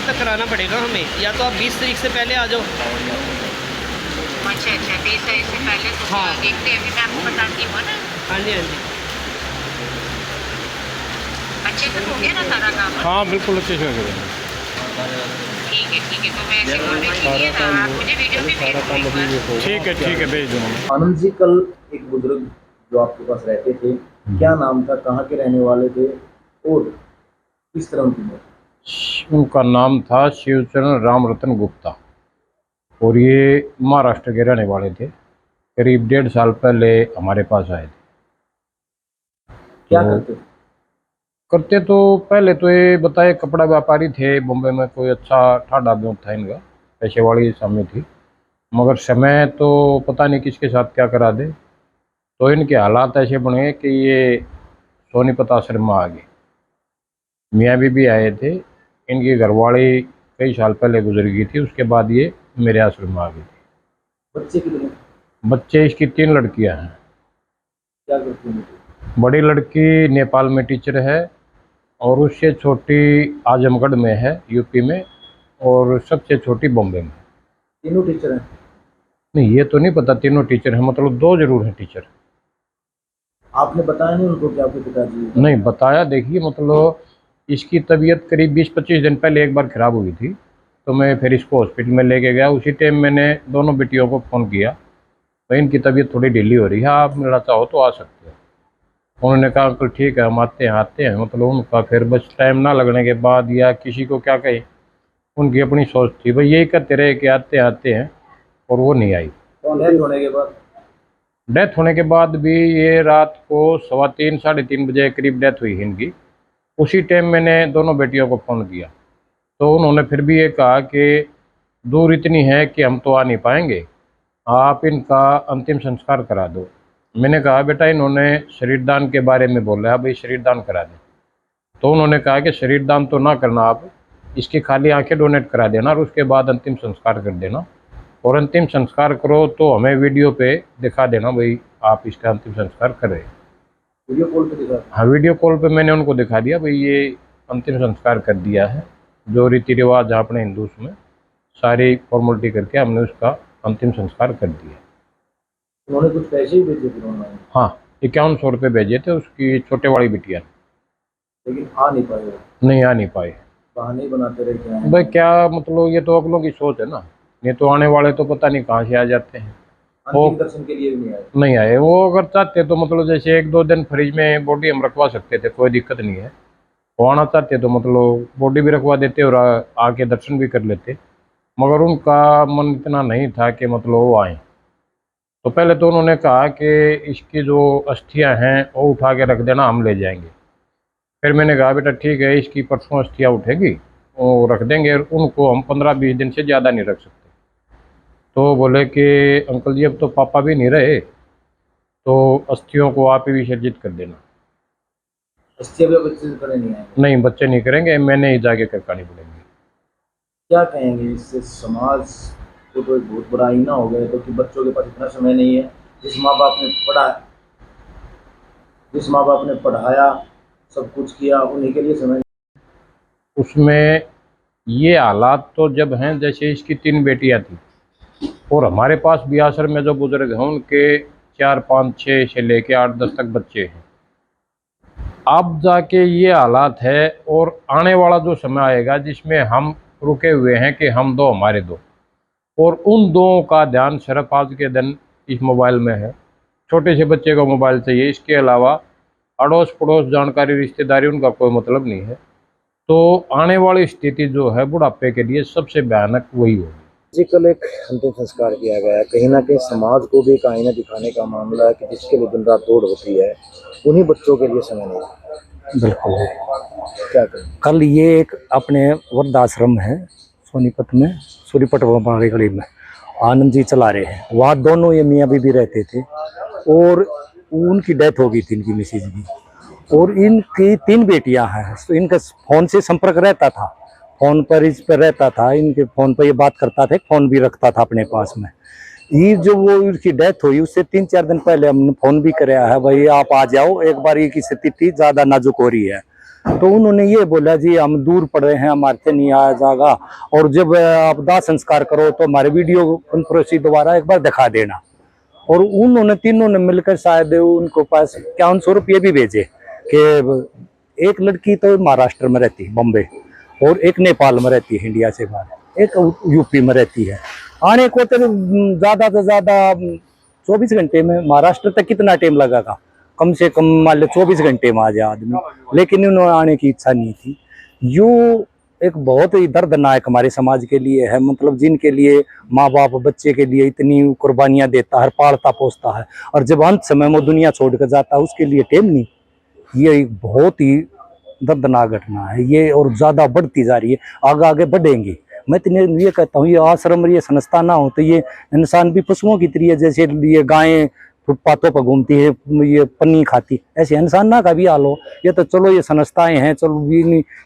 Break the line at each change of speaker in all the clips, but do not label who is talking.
तक कराना पड़ेगा हमें, या तो आप 20 तारीख से पहले आ जाओ।
अच्छा 20 तारीख से पहले तो
हाँ।
देखते हैं, अभी मैं आपको बताती हूँ ना।
हाँ जी, हाँ जी।
अच्छे से हो गया ना सारा काम?
हाँ बिल्कुल अच्छे से हो गया।
ठीक है, तो मैं ऐसे कॉल में कीजिए ना, आप मुझे वीडियो भी भेज दो।
ठीक है भेज दूँगा।
आनंद जी, कल एक बुजुर्ग जो आपके पास रहते थे, क्या नाम था, कहाँ के रहने वाले थे और किस तरह उनकी मौत?
उनका नाम था शिवचरण राम रतन गुप्ता और ये महाराष्ट्र के रहने वाले थे। करीब 1.5 साल पहले हमारे पास आए थे।
क्या
तो
करते थे?
करते तो पहले तो ये बताए कपड़ा व्यापारी थे, बॉम्बे में कोई अच्छा ठाडा ब्यों था इनका, पैसे वाली सामी थी, मगर समय तो पता नहीं किसके साथ क्या करा दे, तो इनके हालात ऐसे बने कि ये सोनीपत आश्रम में आ गए। मियाँ बीबी आए थे, इनकी घरवाली कई साल पहले गुजर गई थी, उसके बाद ये मेरे आश्रम में आ गई थी।
बच्चे कितने?
बच्चे इसकी 3 लड़कियां हैं।
क्या करती हैं?
बड़ी लड़की नेपाल में टीचर है और उससे छोटी आजमगढ़ में है यूपी में, और सबसे छोटी बॉम्बे में।
तीनों टीचर हैं?
नहीं ये तो नहीं पता तीनों टीचर हैं, मतलब 2 जरूर हैं टीचर।
आपने बताया नहीं उनको कि आपके पिताजी?
नहीं बताया, देखिए मतलब इसकी तबीयत करीब 20-25 दिन पहले एक बार ख़राब हुई थी, तो मैं फिर इसको हॉस्पिटल में लेके गया। उसी टाइम मैंने दोनों बेटियों को फ़ोन किया, तो इनकी तबीयत थोड़ी ढीली हो रही है, आप मिलना चाहो तो आ सकते हो। उन्होंने कहा अंकल ठीक है हम आते हैं, मतलब उनका फिर बस टाइम ना लगने के बाद या किसी को क्या कहे, उनकी अपनी सोच थी, भाई यही करते रहे कि आते हैं, और वो नहीं आई।
डेथ होने के बाद?
डेथ होने के बाद भी ये रात को 3:15 साढ़े 3 बजे करीब डेथ हुई इनकी। उसी टाइम मैंने दोनों बेटियों को फ़ोन किया, तो उन्होंने फिर भी ये कहा कि दूर इतनी है कि हम तो आ नहीं पाएंगे, आप इनका अंतिम संस्कार करा दो। मैंने कहा बेटा इन्होंने शरीर दान के बारे में बोला है, भाई शरीर दान करा दें। तो उन्होंने कहा कि शरीर दान तो ना करना, आप इसकी खाली आंखें डोनेट करा देना और उसके बाद अंतिम संस्कार कर देना, और अंतिम संस्कार करो तो हमें वीडियो पे दिखा देना भाई आप इसका अंतिम संस्कार कर रहे हैं।
वीडियो कॉल पे दिखा?
हाँ वीडियो कॉल पे मैंने उनको दिखा दिया भाई ये अंतिम संस्कार कर दिया है, जो रीति रिवाज अपने हिंदू में सारी फॉर्मेलिटी करके हमने उसका अंतिम संस्कार कर दिया।
उन्होंने कुछ पैसे ही भेजे थे ऑनलाइन?
हाँ 5100 रुपये भेजे थे उसकी छोटे वाली बिटिया ने।
लेकिन आ नहीं पाए?
नहीं आ नहीं पाए।
बहाने ही बनाते रहे क्या?
भाई क्या मतलब, ये तो अगलों की सोच है ना, ये तो आने वाले तो पता नहीं कहाँ से आ जाते हैं।
अंतिम दर्शन के लिए भी नहीं आए?
नहीं आए। वो अगर चाहते तो मतलब जैसे 1-2 दिन फ्रिज में बॉडी हम रखवा सकते थे, कोई दिक्कत नहीं है। वो आना चाहते तो मतलब बॉडी भी रखवा देते और आके दर्शन भी कर लेते, मगर उनका मन इतना नहीं था कि मतलब वो आए। तो पहले तो उन्होंने कहा कि इसकी जो अस्थियां हैं वो उठा के रख देना, हम ले जाएंगे। फिर मैंने कहा बेटा ठीक है इसकी परसों अस्थियाँ उठेगी वो रख देंगे, उनको हम 15-20 दिन से ज़्यादा नहीं रख सकते। तो बोले कि अंकल जी अब तो पापा भी नहीं रहे, तो अस्थियों को आप ही विसर्जित कर देना।
अस्थियां भी बच्चे करे नहीं आए?
नहीं बच्चे नहीं करेंगे, मैंने ही जाके करवानी पड़ेंगी।
क्या कहेंगे इससे? समाज को तो एक बहुत बड़ा आईना हो गया है, तो कि बच्चों के पास इतना समय नहीं है। जिस माँ बाप ने पढ़ाया, सब कुछ किया, उन्हीं के लिए समय।
उसमें ये हालात तो जब हैं, जैसे इसकी 3 बेटियां थी और हमारे पास भी आश्रम में जो बुजुर्ग हैं उनके 4-5-6 से लेके 8-10 तक बच्चे हैं। अब जाके ये हालात है, और आने वाला जो समय आएगा जिसमें हम रुके हुए हैं कि हम 2 हमारे 2, और उन 2 का ध्यान सिर्फ आज के दिन इस मोबाइल में है। छोटे से बच्चे को मोबाइल चाहिए, इसके अलावा अड़ोस पड़ोस जानकारी रिश्तेदारी उनका कोई मतलब नहीं है। तो आने वाली स्थिति जो है बुढ़ापे के लिए सबसे भयानक वही होगी।
जी, कल एक अंतिम संस्कार किया गया, कहीं ना कहीं समाज को भी एक आईना दिखाने का मामला है कि जिसके लिए दिन रात दौड़ होती है, उन्हीं बच्चों के लिए समय नहीं।
बिल्कुल।
क्या करें?
कल ये एक अपने वृद्धाश्रम है सोनीपत में, सूरीपट वाली गली में आनंद जी चला रहे हैं, वहाँ दोनों ये मियाँ बीबी रहते थे और उनकी डेथ हो गई थी, इनकी मिसेज की, और इनकी 3 बेटियां हैं। तो इनका फ़ोन से संपर्क रहता था, फ़ोन पर इस पर रहता था, इनके फ़ोन पर ये बात करता था, फ़ोन भी रखता था अपने पास में। ये जो वो इनकी डेथ हुई उससे 3-4 दिन पहले हमने फ़ोन भी कराया है, भाई आप आ जाओ एक बार, ये की स्थिति ज़्यादा नाजुक हो रही है। तो उन्होंने ये बोला जी हम दूर पड़ रहे हैं, हमारे से नहीं आया जाएगा, और जब आप दाह संस्कार करो तो हमारे वीडियो कॉन्फ्रेंसिंग दोबारा एक बार दिखा देना। और उन्होंने तीनों ने मिलकर शायद उनको पास 5100 रुपये भी भेजे कि एक लड़की तो महाराष्ट्र में रहती है बॉम्बे, और एक नेपाल में रहती है इंडिया से बाहर, एक यूपी में रहती है। आने को तो ज़्यादा से ज़्यादा 24 घंटे में, महाराष्ट्र तक कितना टाइम लगेगा, कम से कम मान लो 24 घंटे में आ जाए आदमी, लेकिन उन्होंने आने की इच्छा नहीं थी। यूँ एक बहुत ही दर्दनाक हमारे समाज के लिए है, मतलब जिनके लिए माँ बाप बच्चे के लिए इतनी कुर्बानियाँ देता है, पालता पोसता है, और जब अंत समय में दुनिया छोड़ कर जाता है उसके लिए टेम नहीं। ये एक बहुत ही दर्दनाक घटना है ये, और ज़्यादा बढ़ती जा रही है, आगे आगे बढ़ेंगी। मैं तो ये कहता हूँ ये आश्रम ये संस्था ना हो तो ये इंसान भी पशुओं की तरह है, जैसे ये गायें फुटपाथों पर घूमती है, ये पन्नी खाती, ऐसे इंसान ना का भी हाल हो। ये तो चलो ये संस्थाएं हैं, चलो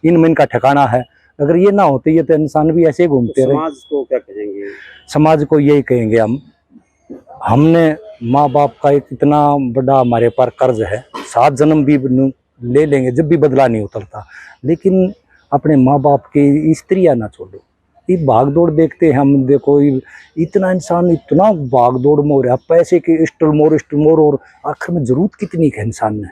इनमें इनका ठिकाना है, अगर ये ना होते ये तो इंसान भी ऐसे घूमते रहे।
समाज को क्या कहेंगे?
समाज को यही कहेंगे हमने माँ बाप का एक इतना बड़ा हमारे पर कर्ज है, 7 जन्म भी ले लेंगे जब भी बदला नहीं उतरता, लेकिन अपने माँ बाप की स्त्रियाँ ना छोड़ो। ये भाग दौड़ देखते हैं हम, देखो इतना इंसान इतना भाग दौड़ में हो रहा है, पैसे के स्टोर और आखिर में जरूरत कितनी है इंसान ने।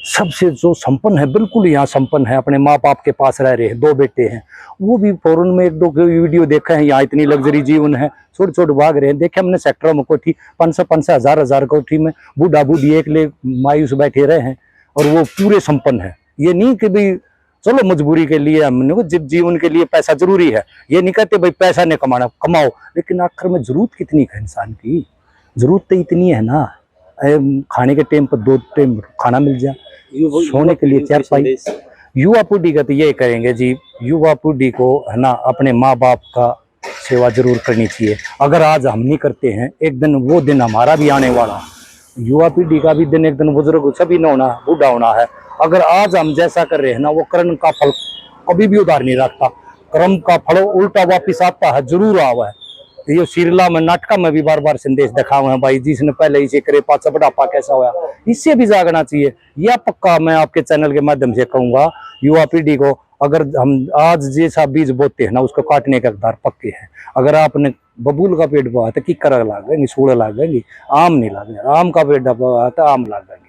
सबसे जो संपन्न है, बिल्कुल यहाँ संपन्न है, अपने माँ बाप के पास रह रहे हैं, 2 बेटे हैं, वो भी फॉरेन में 1-2 वीडियो देखा है, यहाँ इतनी लग्जरी जीवन है, छोटे छोटे भाग रहे हैं। देखे हमने सेक्टरों में कोठी 500 हज़ार कोठी में बूढ़ा बूढ़ी एक ले मायूस बैठे रहे हैं, और वो पूरे संपन्न है। ये नहीं कि भाई चलो मजबूरी के लिए हमने जीवन के लिए पैसा जरूरी है, ये नहीं कहते भाई पैसा नहीं कमाओ, लेकिन आखिर में जरूरत कितनी है इंसान की, जरूरत तो इतनी है ना, खाने के टाइम पर 2 टाइम खाना मिल जाए, सोने के लिए चारपाई। युवा पीढ़ी का तो ये करेंगे जी, युवा पीढ़ी को है ना अपने माँ बाप का सेवा जरूर करनी चाहिए। अगर आज हम नहीं करते हैं, एक दिन वो दिन हमारा भी आने वाला, युवा पीढ़ी का भी दिन एक दिन बुजुर्ग सभी न होना, बूढ़ा होना है। अगर आज हम जैसा कर रहे हैं ना, वो कर्म का फल कभी भी उधार नहीं रखता, कर्म का फल उल्टा वापिस आता है, जरूर आवा है। ये सीरला में नाटका में भी बार बार संदेश दिखा हुआ है, भाई जिसने पहले इसे करे पाचा बुढ़ापा कैसा होया, इससे भी जागना चाहिए। यह पक्का मैं आपके चैनल के माध्यम से कहूंगा युवा पीढ़ी को, अगर हम आज जैसा बीज बोते हैं ना उसको काटने के हकदार पक्के हैं। अगर आपने बबूल का पेड़ बोया तो किकर लागेंगी, सूड़ लागेंगी, आम नहीं लागेंगे, आम का पेड़ बोया तो आम लागेंगे।